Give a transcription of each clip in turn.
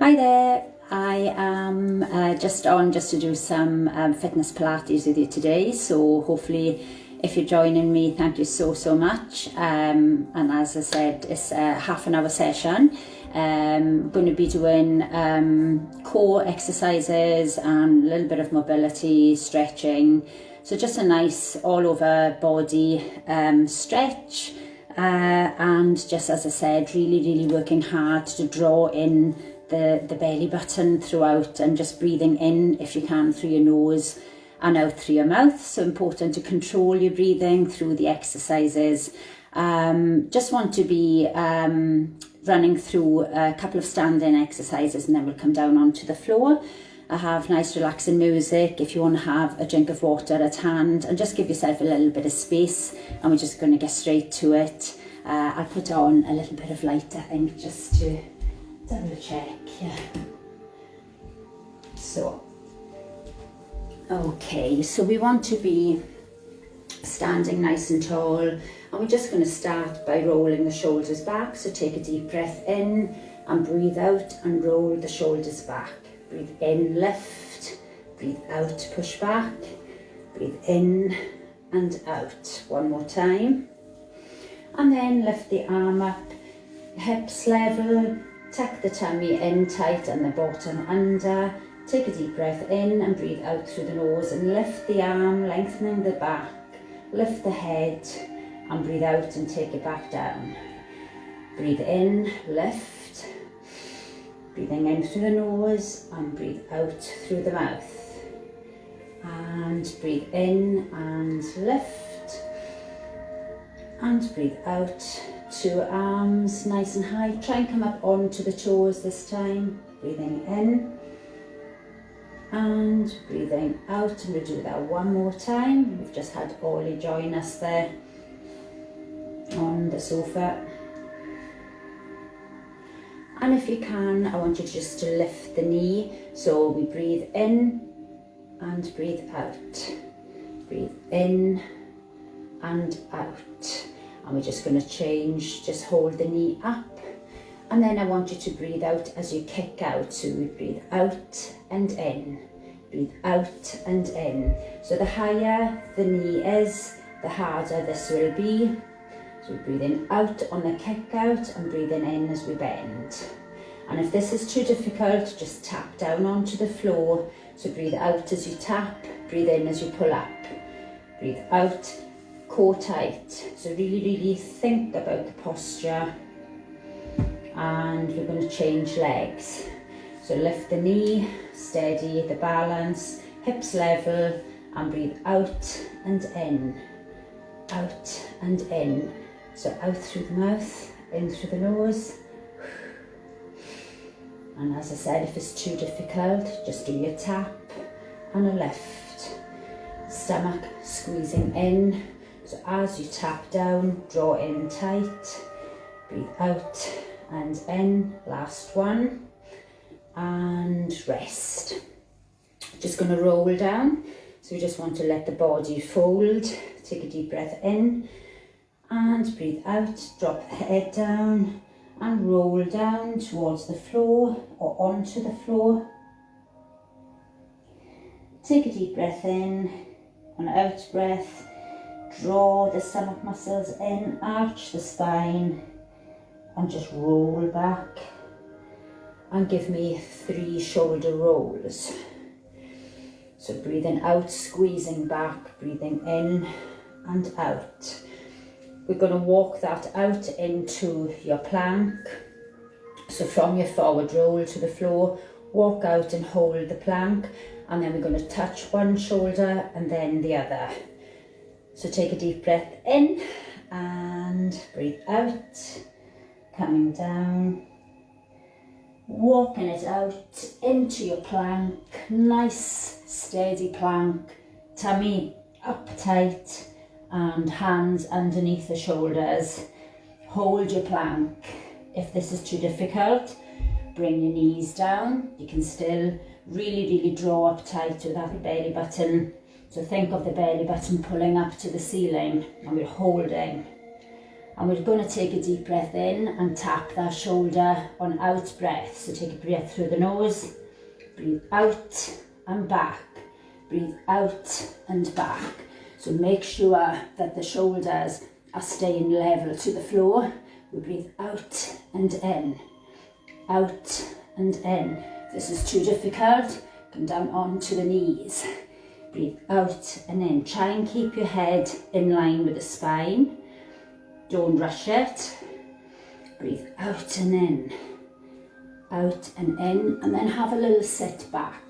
Hi there, I am just to do some fitness Pilates with you today, so hopefully if you're joining me, thank you so much. And as I said, it's a half an hour session. Going to be doing core exercises and a little bit of mobility, stretching, so just a nice all over body stretch. And just as I said, really working hard to draw in the belly button throughout, and just breathing in if you can through your nose and out through your mouth. So important to control your breathing through the exercises. Just want to be running through a couple of standing exercises and then we'll come down onto the floor. I have nice relaxing music if you want to have a drink of water at hand, and just give yourself a little bit of space, and we're just going to get straight to it. I'll put on a little bit of light, I think, just to double check. Yeah. So, okay, so we want to be standing nice and tall, and we're just going to start by rolling the shoulders back. So take a deep breath in and breathe out and roll the shoulders back. Breathe in, lift, breathe out, push back, breathe in and out. One more time. And then lift the arm up, hips level, tuck the tummy in tight and the bottom under. Take a deep breath in and breathe out through the nose and lift the arm, lengthening the back, lift the head and breathe out and take it back down. Breathe in, lift. Breathing in through the nose and breathe out through the mouth. And breathe in and lift. And breathe out. Two arms nice and high. Try and come up onto the toes this time. Breathing in. And breathing out. And we'll do that one more time. We've just had Ollie join us there on the sofa. And if you can, I want you just to lift the knee. So we breathe in and breathe out. Breathe in and out. And we're just going to change, just hold the knee up. And then I want you to breathe out as you kick out. So we breathe out and in. Breathe out and in. So the higher the knee is, the harder this will be. So we're breathing out on the kick out and breathing in as we bend. And if this is too difficult, just tap down onto the floor. So breathe out as you tap, breathe in as you pull up. Breathe out, core tight. So really think about the posture. And we're going to change legs. So lift the knee, steady the balance, hips level, and breathe out and in. Out and in. So out through the mouth, in through the nose. And as I said, if it's too difficult, just do your tap and a lift. Stomach squeezing in. So as you tap down, draw in tight. Breathe out and in. Last one. And rest. Just going to roll down. So we just want to let the body fold. Take a deep breath in. And breathe out, drop the head down and roll down towards the floor or onto the floor. Take a deep breath in, an out breath, draw the stomach muscles in, arch the spine and just roll back. And give me 3 shoulder rolls. So breathing out, squeezing back, breathing in and out. We're going to walk that out into your plank. So from your forward roll to the floor, walk out and hold the plank, and then we're going to touch one shoulder and then the other. So take a deep breath in and breathe out, coming down, walking it out into your plank, nice steady plank, tummy up tight, and hands underneath the shoulders. Hold your plank. If this is too difficult, bring your knees down. You can still really draw up tight with that belly button. So think of the belly button pulling up to the ceiling, and we're holding. And we're going to take a deep breath in and tap that shoulder on out breath. So take a breath through the nose, breathe out and back, breathe out and back. So make sure that the shoulders are staying level to the floor. We breathe out and in, out and in. If this is too difficult, come down onto the knees. Breathe out and in. Try and keep your head in line with the spine. Don't rush it. Breathe out and in, out and in, and then have a little sit back.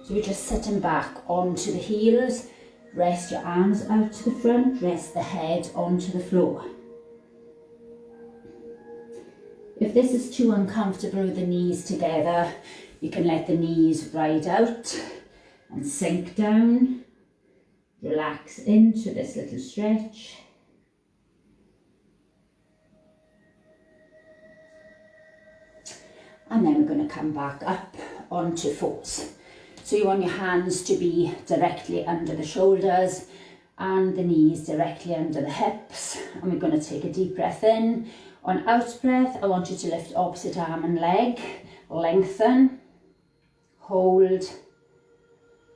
So you're just sitting back onto the heels. Rest your arms out to the front, rest the head onto the floor. If this is too uncomfortable with the knees together, you can let the knees ride out and sink down. Relax into this little stretch. And then we're going to come back up onto fours. So you want your hands to be directly under the shoulders and the knees directly under the hips. And we're going to take a deep breath in. On out breath, I want you to lift opposite arm and leg, lengthen, hold.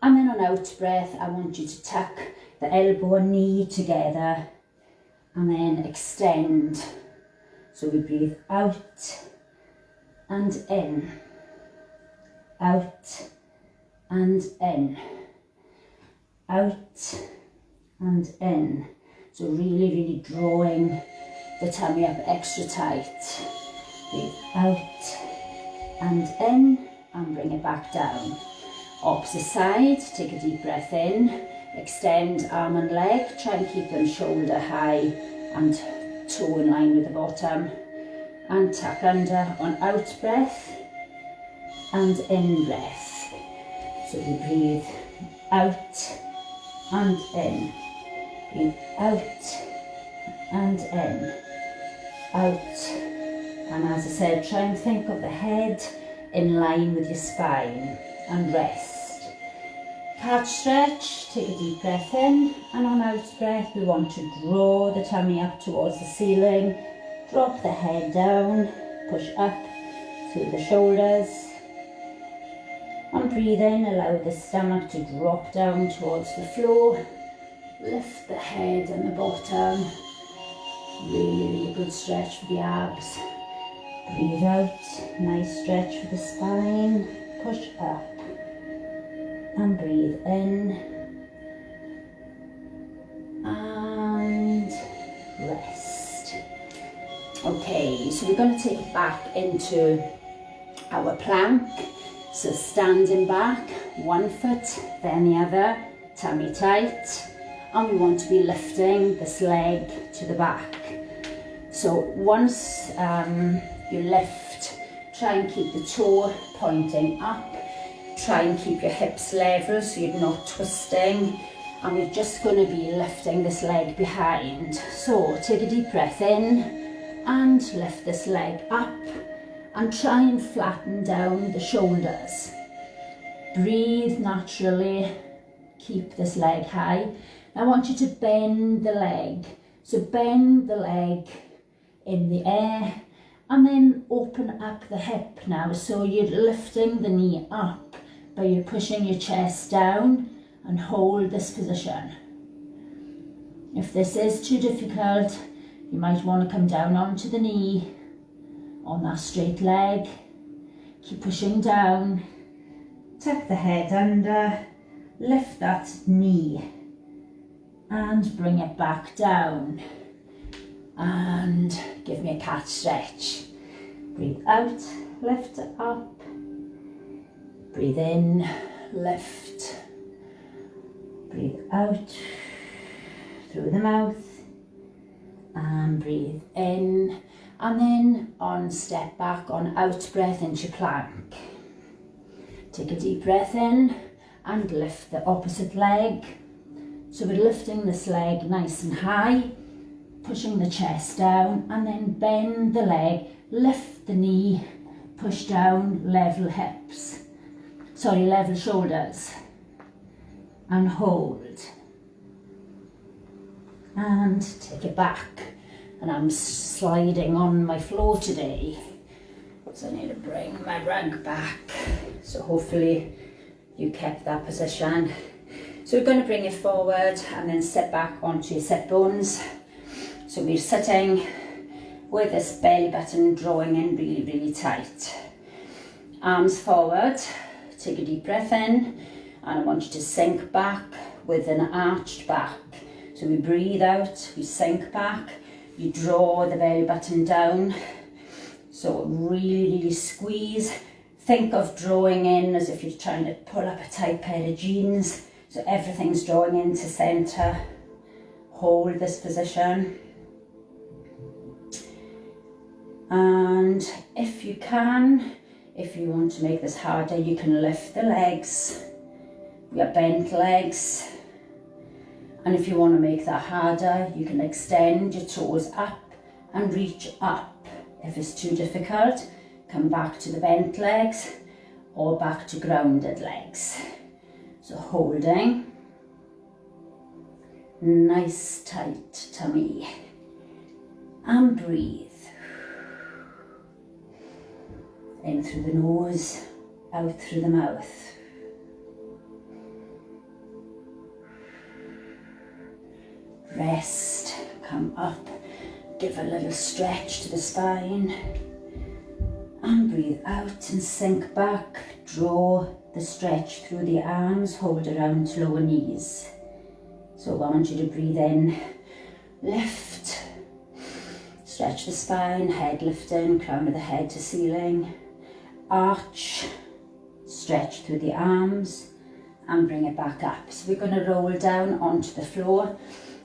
And then on out breath, I want you to tuck the elbow and knee together and then extend. So we breathe out and in, out and in, out and in. So really drawing the tummy up extra tight. Breathe out and in and bring it back down. Opposite side, take a deep breath in, extend arm and leg, try and keep them shoulder high and toe in line with the bottom. And tuck under on out breath and in breath. So we breathe out and in, breathe out and in, out. And as I said, try and think of the head in line with your spine and rest. Cat stretch, take a deep breath in, and on out breath we want to draw the tummy up towards the ceiling. Drop the head down, push up through the shoulders. And breathe in, allow the stomach to drop down towards the floor. Lift the head and the bottom. Really good stretch for the abs. Breathe out, nice stretch for the spine. Push up. And breathe in. And rest. Okay, so we're going to take it back into our plank. So standing back, one foot, then the other, tummy tight. And we want to be lifting this leg to the back. So once you lift, try and keep the toe pointing up. Try and keep your hips level so you're not twisting. And we're just going to be lifting this leg behind. So take a deep breath in. And lift this leg up and try and flatten down the shoulders. Breathe naturally, keep this leg high. I want you to bend the leg. So bend the leg in the air and then open up the hip now. So you're lifting the knee up, but you're pushing your chest down and hold this position. If this is too difficult, you might want to come down onto the knee on that straight leg. Keep pushing down. Tuck the head under. Lift that knee and bring it back down. And give me a cat stretch. Breathe out, lift it up. Breathe in, lift. Breathe out through the mouth. And breathe in, and then on step back on out breath into plank. Take a deep breath in and lift the opposite leg. So we're lifting this leg nice and high, pushing the chest down, and then bend the leg, lift the knee, push down, level hips. Level shoulders. And hold. And take it back. and I'm sliding on my floor today. So I need to bring my rug back. So hopefully you kept that position. So we're going to bring it forward and then sit back onto your sit bones. So we're sitting with this belly button drawing in really, really tight. Arms forward, take a deep breath in, and I want you to sink back with an arched back. So we breathe out, we sink back, you draw the belly button down. So really, really squeeze. Think of drawing in as if you're trying to pull up a tight pair of jeans. So everything's drawing into center. Hold this position. And if you can, if you want to make this harder, you can lift the legs, your bent legs. And if you want to make that harder, you can extend your toes up and reach up. If it's too difficult, come back to the bent legs or back to grounded legs. So holding, nice tight tummy, and breathe. In through the nose, out through the mouth. Rest, come up, give a little stretch to the spine, and breathe out and sink back. Draw the stretch through the arms, hold around lower knees. So I want you to breathe in, lift, stretch the spine, head lifting, crown of the head to ceiling, arch, stretch through the arms, and bring it back up. So we're going to roll down onto the floor.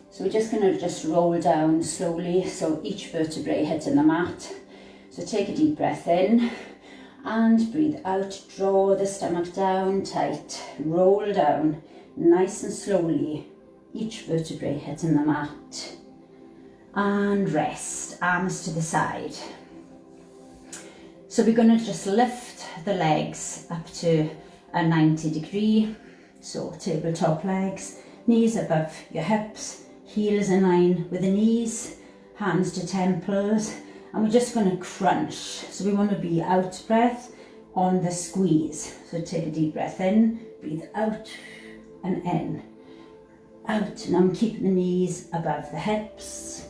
So we're just going to roll down slowly, so each vertebrae hitting the mat. So take a deep breath in and breathe out. Draw the stomach down tight. Roll down nice and slowly, each vertebrae hitting the mat. And rest, arms to the side. So we're going to just lift the legs up to a 90 degree. So tabletop legs, knees above your hips, heels in line with the knees, hands to temples, and we're just going to crunch. So we want to be out breath on the squeeze. So take a deep breath in, breathe out and in, out, and I'm keeping the knees above the hips.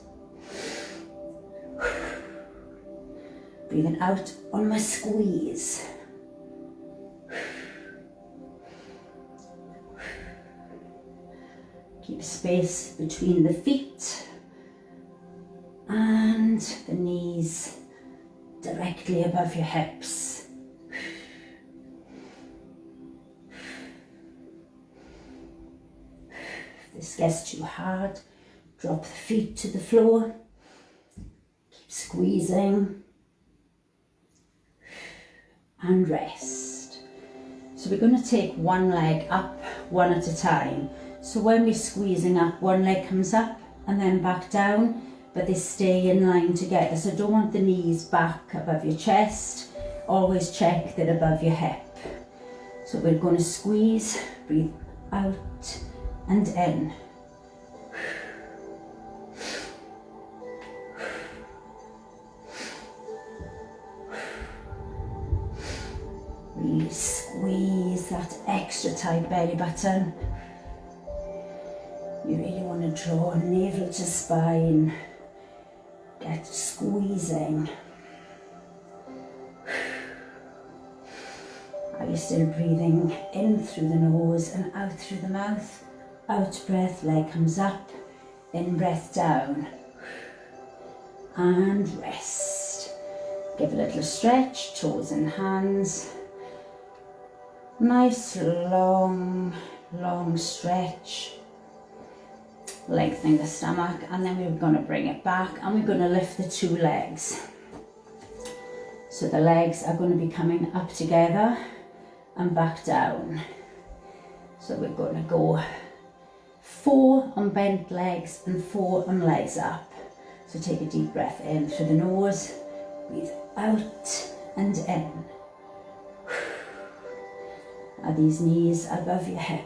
Breathing out on my squeeze. Keep space between the feet and the knees directly above your hips. If this gets too hard, drop the feet to the floor. Keep squeezing and rest. So we're going to take one leg up, one at a time. So when we're squeezing up, one leg comes up and then back down, but they stay in line together. So don't want the knees back above your chest. Always check that above your hip. So we're going to squeeze, breathe out and in. Really squeeze that extra tight belly button. You really want to draw navel to spine. Get squeezing. Are you still breathing in through the nose and out through the mouth? Out breath, leg comes up. In breath down. And rest. Give a little stretch, toes and hands. Nice long stretch. Lengthening the stomach, and then we're going to bring it back and we're going to lift the two legs. So the legs are going to be coming up together and back down. So we're going to go 4 on bent legs and 4 on legs up. So take a deep breath in through the nose, breathe out and in. Are these knees above your hip?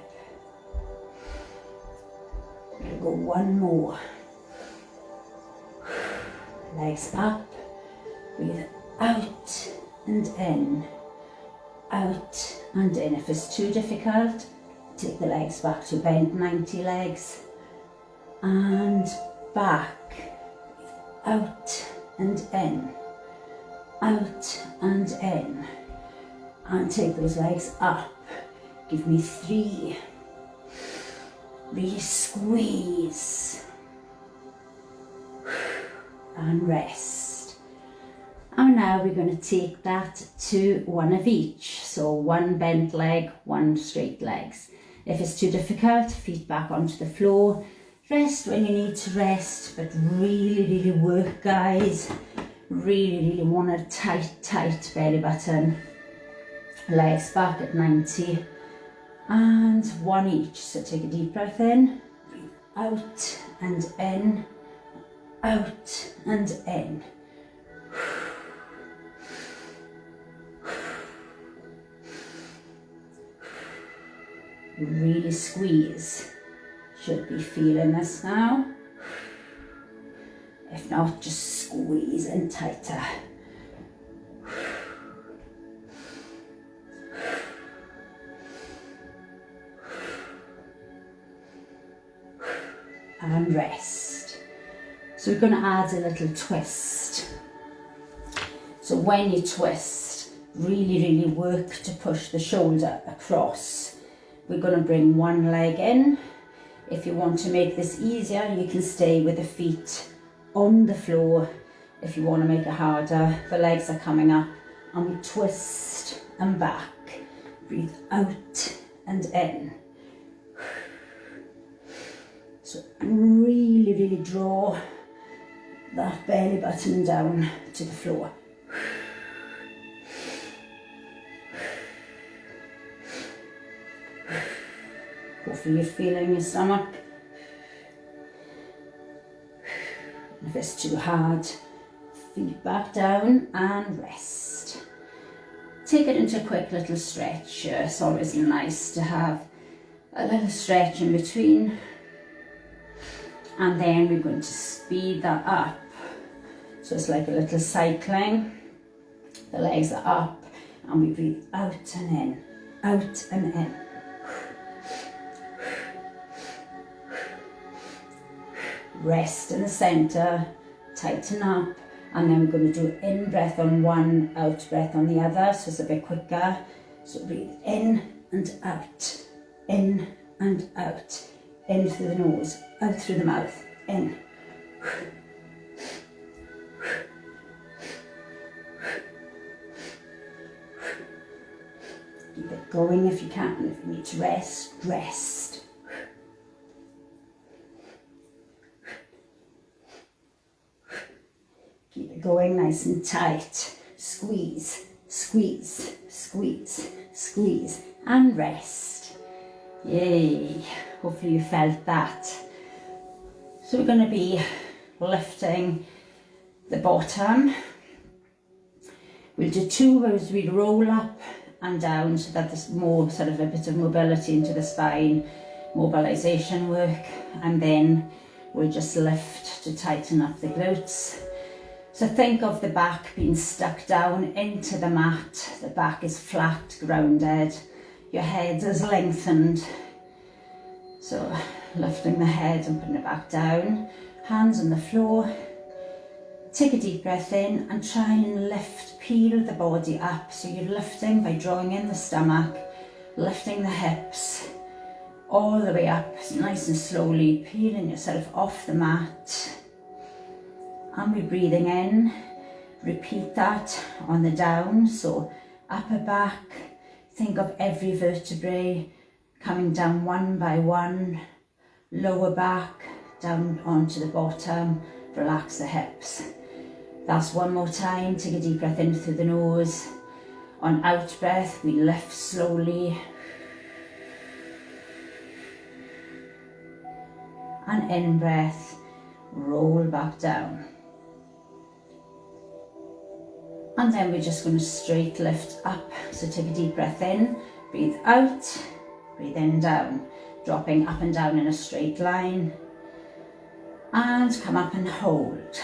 We'll go one more. legs up, breathe out and in, out and in. If it's too difficult, take the legs back to bent 90 legs and back, out and in, out and in, and take those legs up. Give me 3, really squeeze and rest. And now we're going to take that to one of each, so one bent leg, one straight legs. If it's too difficult, feet back onto the floor. Rest when you need to rest, but really work, guys. Really want a tight belly button. Legs back at 90 and one each. So take a deep breath in, breathe out and in, out and in. Really squeeze. Should be feeling this now. If not, just squeeze in tighter. And rest. So we're going to add a little twist. So when you twist, really work to push the shoulder across. We're going to bring one leg in. If you want to make this easier, you can stay with the feet on the floor. If you want to make it harder, the legs are coming up and we twist and back. Breathe out and in. So really draw that belly button down to the floor. Hopefully you're feeling your stomach. If it's too hard, feet back down and rest. Take it into a quick little stretch. It's always nice to have a little stretch in between. And then we're going to speed that up. So it's like a little cycling. The legs are up and we breathe out and in, out and in. Rest in the center, tighten up, and then we're going to do in breath on one, out breath on the other, so it's a bit quicker. So breathe in and out, in and out, in through the nose, out through the mouth, in. Keep it going if you can. If you need to rest, rest. Keep it going nice and tight. Squeeze, squeeze, squeeze, squeeze, and rest. Yay, hopefully you felt that. So we're going to be lifting the bottom. We'll do 2 as we roll up and down so that there's more sort of a bit of mobility into the spine, mobilization work, and then we'll just lift to tighten up the glutes. So think of the back being stuck down into the mat. The back is flat, grounded. Your head is lengthened. So lifting the head and putting it back down. Hands on the floor. Take a deep breath in and try and lift, peel the body up. So you're lifting by drawing in the stomach, lifting the hips all the way up, nice and slowly, peeling yourself off the mat. And we're breathing in. Repeat that on the down. So upper back, think of every vertebrae coming down one by one. Lower back, down onto the bottom. Relax the hips. That's one more time. Take a deep breath in through the nose. On out breath, we lift slowly. And in breath, roll back down. And then we're just going to straight lift up. So take a deep breath in, breathe out, breathe in, down. Dropping up and down in a straight line. And come up and hold.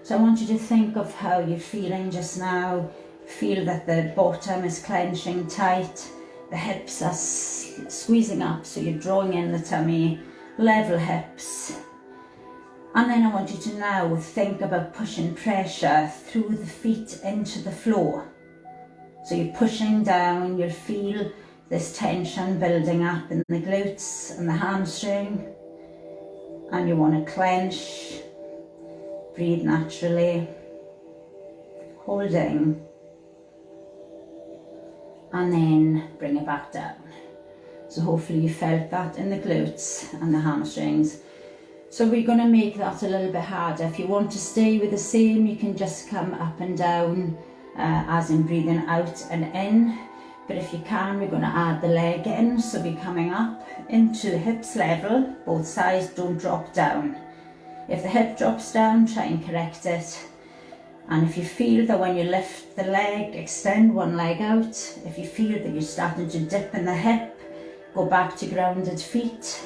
So I want you to think of how you're feeling just now. Feel that the bottom is clenching tight, the hips are squeezing up, so you're drawing in the tummy, level hips. And then I want you to now think about pushing pressure through the feet into the floor. So you're pushing down, you'll feel this tension building up in the glutes and the hamstring. And you want to clench, breathe naturally, holding, and then bring it back down. So hopefully you felt that in the glutes and the hamstrings. So we're going to make that a little bit harder. If you want to stay with the same, you can just come up and down as in breathing out and in. But if you can, we're going to add the leg in. So we're coming up into the hips level, both sides, don't drop down. If the hip drops down, try and correct it. And if you feel that when you lift the leg, extend one leg out. If you feel that you're starting to dip in the hip, go back to grounded feet.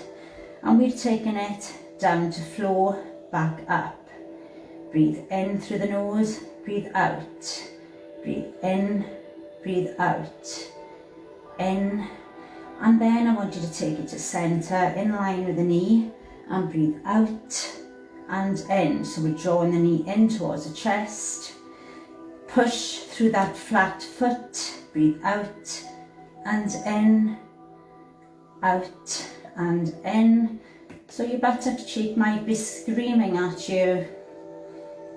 And we're taking it down to floor, back up. Breathe in through the nose, breathe out. Breathe in, breathe out. In. And then I want you to take it to center, in line with the knee, and breathe out and in. So we're drawing the knee in towards the chest. Push through that flat foot, breathe out and in, out and in. So your buttock cheek might be screaming at you.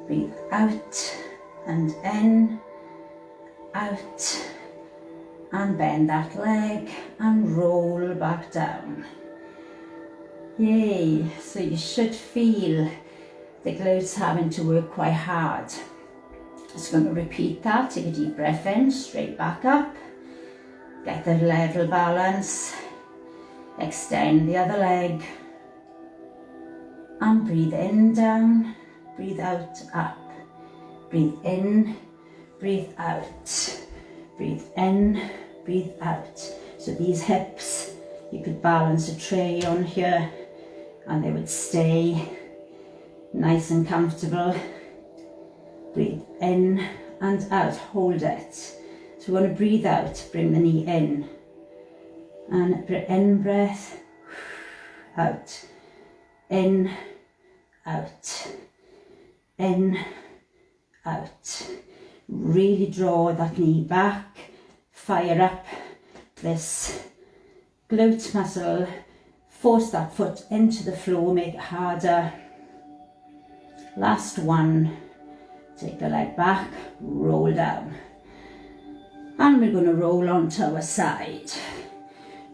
Breathe out and in, out, and bend that leg and roll back down. Yay, so you should feel the glutes having to work quite hard. Just going to repeat that. Take a deep breath in, straight back up. Get the level balance. Extend the other leg. And breathe in, down. Breathe out, up. Breathe in, breathe out. Breathe in, breathe out. So these hips, you could balance a tray on here and they would stay nice and comfortable. Breathe in and out, hold it. So we want to breathe out, bring the knee in. And in breath, out. In, out. In, out. Really draw that knee back, fire up this glute muscle, force that foot into the floor, make it harder. Last one, take the leg back, roll down. And we're going to roll onto our side.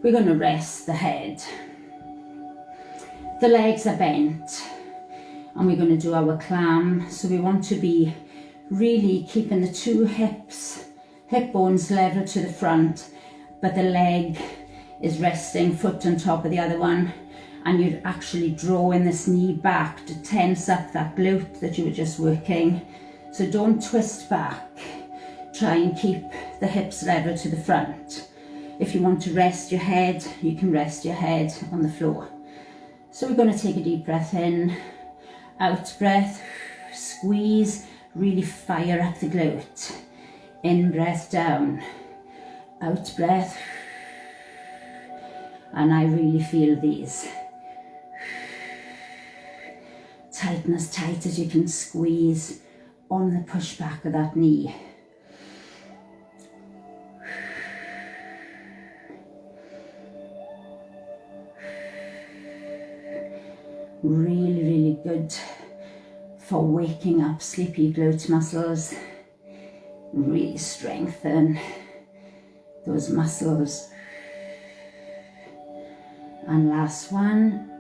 We're going to rest the head. The legs are bent and we're going to do our clam. So we want to be really keeping the two hip bones level to the front, but the leg is resting foot on top of the other one, and you're actually drawing this knee back to tense up that glute that you were just working. So don't twist back. Try and keep the hips level to the front. If you want to rest your head, you can rest your head on the floor. So we're going to take a deep breath in, out breath, squeeze, really fire up the glute. In breath down, out breath, and I really feel these. Tighten as tight as you can squeeze on the pushback of that knee. Really, really good for waking up sleepy glute muscles. Really strengthen those muscles. And last one,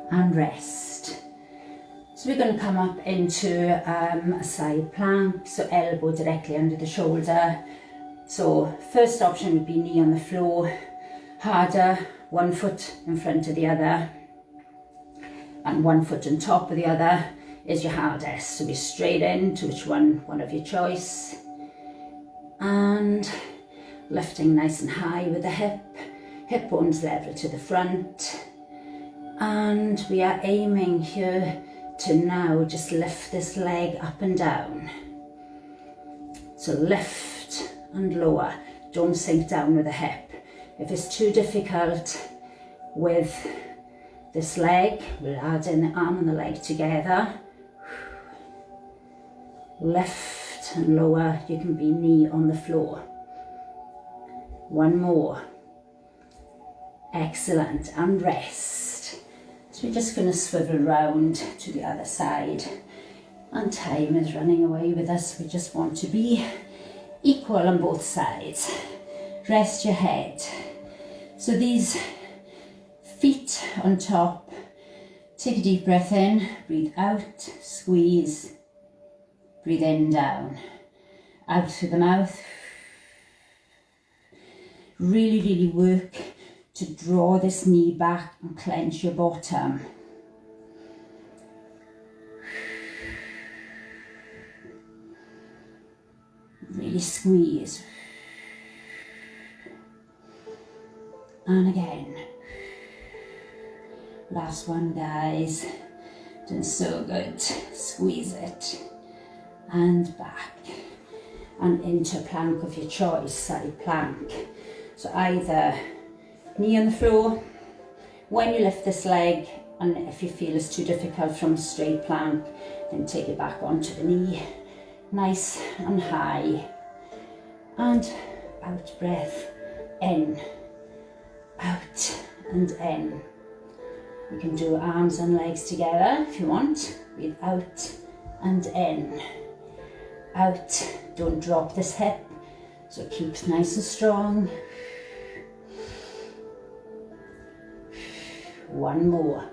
and rest. So we're going to come up into a side plank, so elbow directly under the shoulder. So first option would be knee on the floor, harder, one foot in front of the other, and one foot on top of the other is your hardest. So be straight in to which one of your choice. And lifting nice and high with the hip bones level to the front. And we are aiming here to now just lift this leg up and down. So lift and lower, don't sink down with the hip. If it's too difficult with this leg, we'll add in the arm and the leg together. Lift and lower, you can be knee on the floor. One more. Excellent, and rest. So we're just going to swivel round to the other side, and time is running away with us. We just want to be equal on both sides. Rest your head. So these feet on top, take a deep breath in, breathe out, squeeze, breathe in, down, out through the mouth. Really, really work to draw this knee back and clench your bottom. Really squeeze. And again. Last one, guys. Doing so good. Squeeze it. And back. And into plank of your choice, side plank. So either knee on the floor, when you lift this leg, and if you feel it's too difficult from straight plank, then take it back onto the knee, nice and high, and out breath, in, out and in. You can do arms and legs together if you want. Breathe out and in, out, don't drop this hip, so it keeps nice and strong. One more.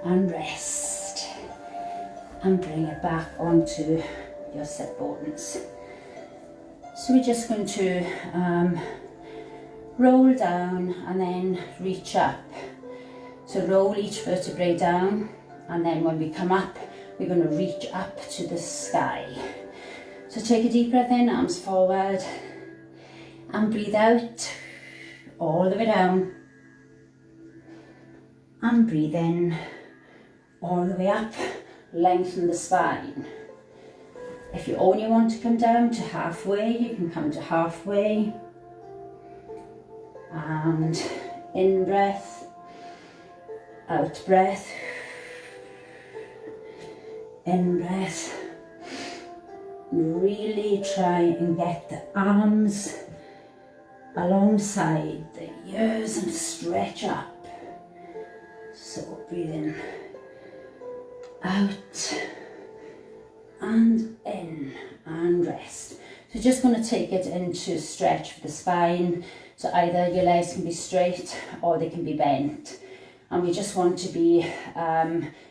And rest. And bring it back onto your sit bones. So we're just going to roll down and then reach up. So roll each vertebrae down, and then when we come up, we're going to reach up to the sky. So take a deep breath in, arms forward, and breathe out. All the way down, and breathe in, all the way up, lengthen the spine. If you only want to come down to halfway, you can come to halfway, and in breath, out breath, in breath. Really try and get the arms alongside the ears and stretch up. So breathe in, out and in, and rest. So just going to take it into stretch for the spine. So either your legs can be straight or they can be bent. And we just want to be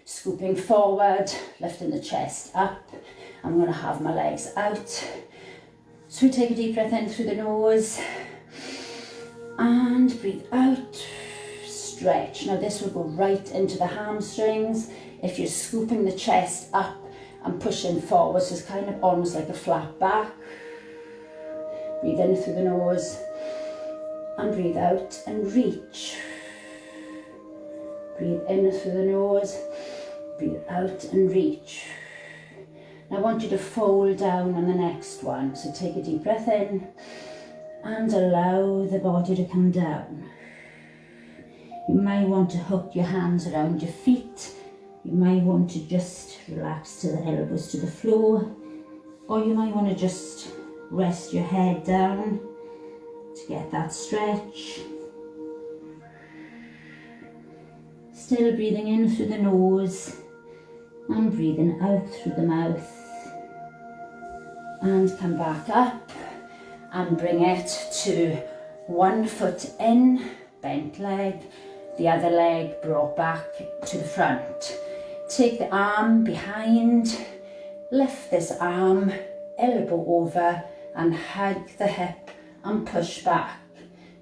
scooping forward, lifting the chest up. I'm going to have my legs out. So we take a deep breath in through the nose. And breathe out, stretch. Now this will go right into the hamstrings. If you're scooping the chest up and pushing forward, so it's kind of almost like a flat back. Breathe in through the nose and breathe out and reach. Breathe in through the nose, breathe out and reach. Now I want you to fold down on the next one. So take a deep breath in and allow the body to come down. You may want to hook your hands around your feet. You may want to just relax to the elbows to the floor, or you might want to just rest your head down to get that stretch. Still breathing in through the nose and breathing out through the mouth. And come back up and bring it to one foot in, bent leg, the other leg brought back to the front. Take the arm behind, lift this arm, elbow over, and hug the hip and push back.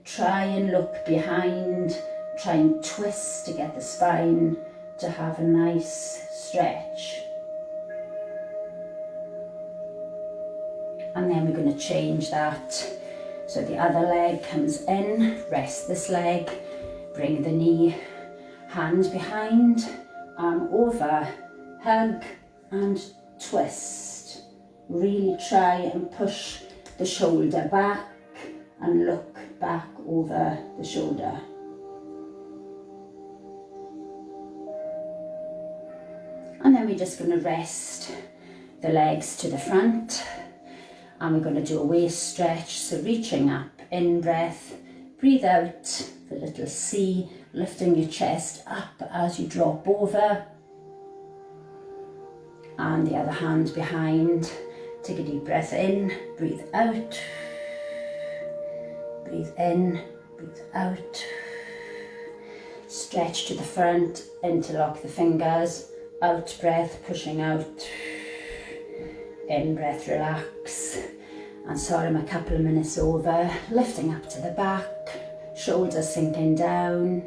Try and look behind, try and twist to get the spine to have a nice stretch. And then we're going to change that. So the other leg comes in, rest this leg, bring the knee Hand behind, arm over, hug and twist. Really try and push the shoulder back and look back over the shoulder. And then we're just going to rest the legs to the front, and we're going to do a waist stretch. So reaching up, in breath, breathe out, the little C, lifting your chest up as you drop over, and the other hand behind. Take a deep breath in, breathe out, breathe in, breathe out. Stretch to the front, interlock the fingers, out breath, pushing out, in breath, relax. And sorry I'm a couple of minutes over. Lifting up to the back, shoulders sinking down.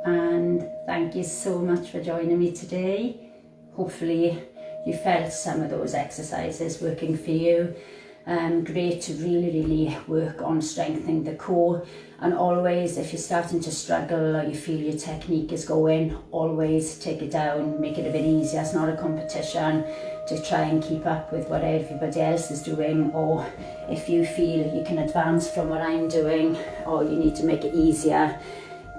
And thank you so much for joining me today. Hopefully you felt some of those exercises working for you. Great to really work on strengthening the core. And always, if you're starting to struggle or you feel your technique is going, always take it down, make it a bit easier. It's not a competition to try and keep up with what everybody else is doing, or if you feel you can advance from what I'm doing, or you need to make it easier.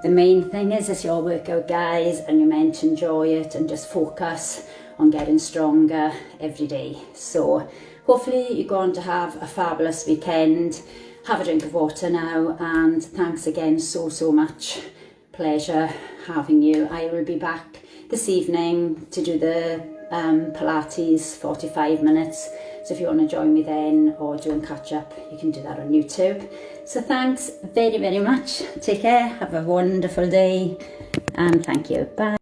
The main thing is it's your workout, guys, and you're meant to enjoy it and just focus on getting stronger every day. So hopefully you're going to have a fabulous weekend. Have a drink of water now, and thanks again so much. Pleasure having you. I will be back this evening to do the Pilates 45 minutes. So if you want to join me then or do a catch up, you can do that on YouTube. So thanks very much. Take care. Have a wonderful day, and thank you. Bye.